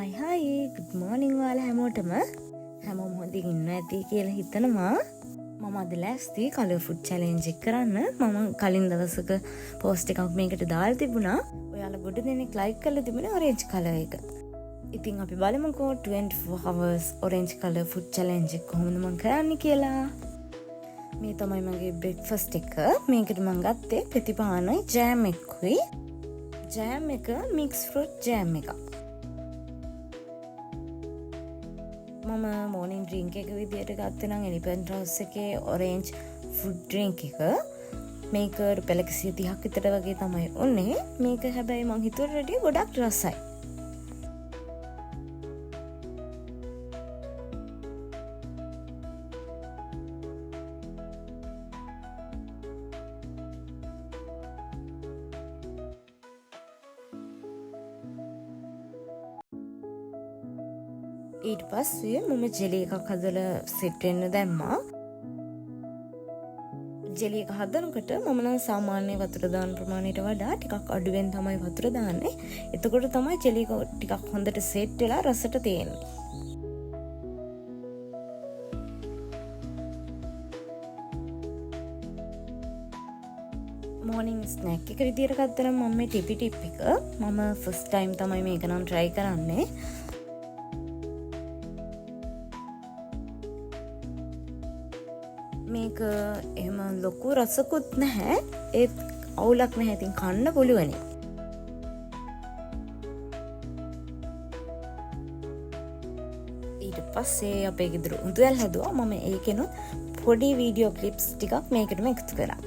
හයි good morning ඔයාලා හැමෝටම හැමෝම හොඳින් ඉන්නවා ඇති කියලා හිතනවා. මම අද ලෑස්ති කලර් ෆුඩ් චැලෙන්ජ් එක කරන්න. මම කලින් දවසක පෝස්ට් එකක් මේකට දාලා තිබුණා. ඔයාලා ගොඩ දෙනෙක් ලයික් කරලා තිබුණේ ඔරෙන්ජ් කලර් එක. ඉතින් අපි බලමුකෝ 24 hours orange color food challenge එක කොහොමද මම කරන්නේ කියලා. මේ තමයි මගේ බ්‍රෙක්ෆාස්ට් එක. මේකට මම ගත්තේ ප්‍රතිපානයි ජෑම් එකකුයි. ජෑම් එක මික්ස් ෆෘට් ජෑම් එකක්. මම මෝර්නින් ඩ්‍රින්ක් එක විදියට ගත්තේ නම් එලිෆැන්ට් හවුස් එකේ ඔරෙන්ජ් ෆෘට් ඩ්‍රින්ක් එක. මේක රුපියල් 130ක් විතර වගේ තමයි උනේ. මේක හැබැයි මං හිතුවට වඩා ගොඩක් රසයි. ඊට පස්සේ මම ජෙලි එකක් හදලා සෙට් වෙන්න දැම්මා. ජෙලි එක හදනකොට මම නම් සාමාන්‍ය වතුර දාන ප්‍රමාණයට වඩා ටිකක් අඩුවෙන් තමයි වතුර දාන්නේ. එතකොට තමයි ජෙලි එක ටිකක් හොඳට සෙට් වෙලා රසට තියෙන්නේ. මෝර්නින් ස්නැක් එක විදියට ගත්තා නම් මම මේ ටිපි ටිප් එක මම ෆස්ට් ටයිම් තමයි මේක නම් try කරන්නේ. මේක එහෙම ලොකු රසකුත් නැහැ. ඒත් අවුලක් නැහැ. ඉතින් කන්න පුළුවනි. ඊට පස්සේ අපේ ගෙදර උඳුල් හැදුවා. මම ඒකෙනුත් පොඩි වීඩියෝ ක්ලිප්ස් ටිකක් මේකටම එකතු කරා.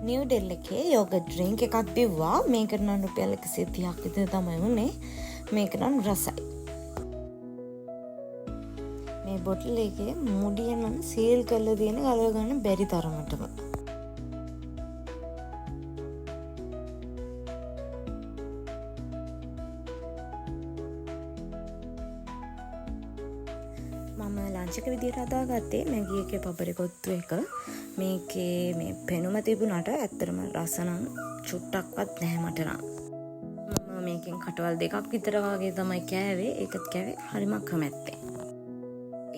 නිව් ඩෙල් එකේ යෝගට් ඩ්‍රින්ක් එකක් බිව්වා. මේකට නම් රුපියල් 130ක් විතර තමයි උනේ. මේක නම් රසයි. මේ බොටල් එකේ මුඩිය නම් සීල් කරලා තියෙන ගලව ගන්න බැරි තරමටම. මම ලන්ච් එක විදියට හදාගත්තේ මැගි එකේ පපරි කොත්තු එක. මේකේ මේ පෙනුම තිබුණාට ඇත්තටම රස නම් චුට්ටක්වත් නැහැ මට නම්. මම මේකෙන් කටවල් දෙකක් විතර වගේ තමයි කෑවේ. ඒකත් කෑවේ හරිම කැමැත්තෙන්.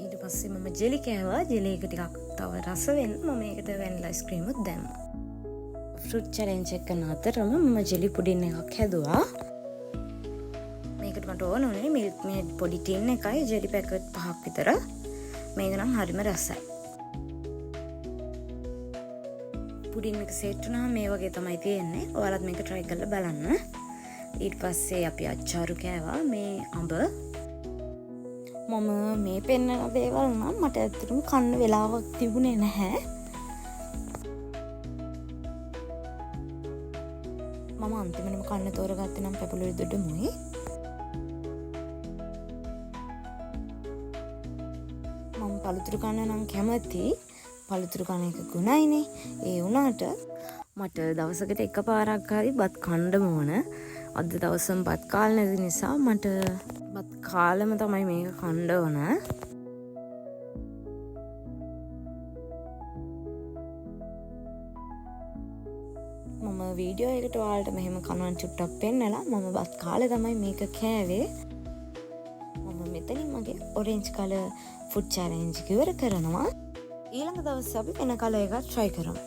ඊට පස්සේ මම ජෙලි කෑවා. ජෙලි එක ටිකක් තව රස වෙන්න මම මේකට වැනිලා අයිස්ක්‍රීම් උත් දැම්මා. ෆෘට් චැලෙන්ජ් එක කරන අතරම මම ජෙලි පුඩින් එකක් හැදුවා. මේකට මට ඕන උනේ මිල්ක් මේඩ් පොඩි ටින් එකයි ජෙලි පැකට් 5ක් විතර. මේක නම් හරිම රසයි. පුඩින් එක සෙට් වුණාම මේ වගේ තමයි තියෙන්නේ. ඔයාලත් මේක try කරලා බලන්න. ඊට පස්සේ අපි අච්චාරු කෑවා. මේ අඹ මම මේ පෙන්නන දේවල් නම් මට ඇත්තටම කන්න වෙලාවක් තිබුණේ නැහැ. මම අන්තිමටම කන්න තෝරගත්තේ නම් පැපලුයි දොඩමුයි. මම පළතුරු කන්න නම් කැමති. පළතුරු කන එක ගුණයිනේ. ඒ වුණාට මට දවසකට එකපාරක් හරි බත් කන්න ඕන. අද දවසම බත් කාලා නැති නිසා මට බත් කාලෙම තමයි මේක කන්න ඕන. මම වීඩියෝ එකට ඔයාලට මෙහෙම කනවා චුට්ටක් පෙන්නලා මම බත් කාලේ තමයි මේක කෑවේ. මම මෙතනින් මගේ ඔරෙන්ජ් කලර් ෆුඩ් චැලෙන්ජ් එක ඉවර කරනවා. ඊළඟ දවසේ අපි වෙන කලර් එකක් try කරමු.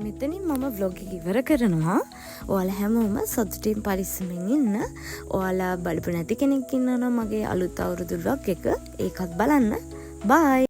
මෙතනින් මම vlog එක ඉවර කරනවා. ඔයාලා හැමෝම සතුටින් පරිස්සමෙන් ඉන්න. ඔයාලා බලපු නැති කෙනෙක් ඉන්නවා නම් මගේ අලුත් අවුරුදු vlog එක ඒකත් බලන්න. bye.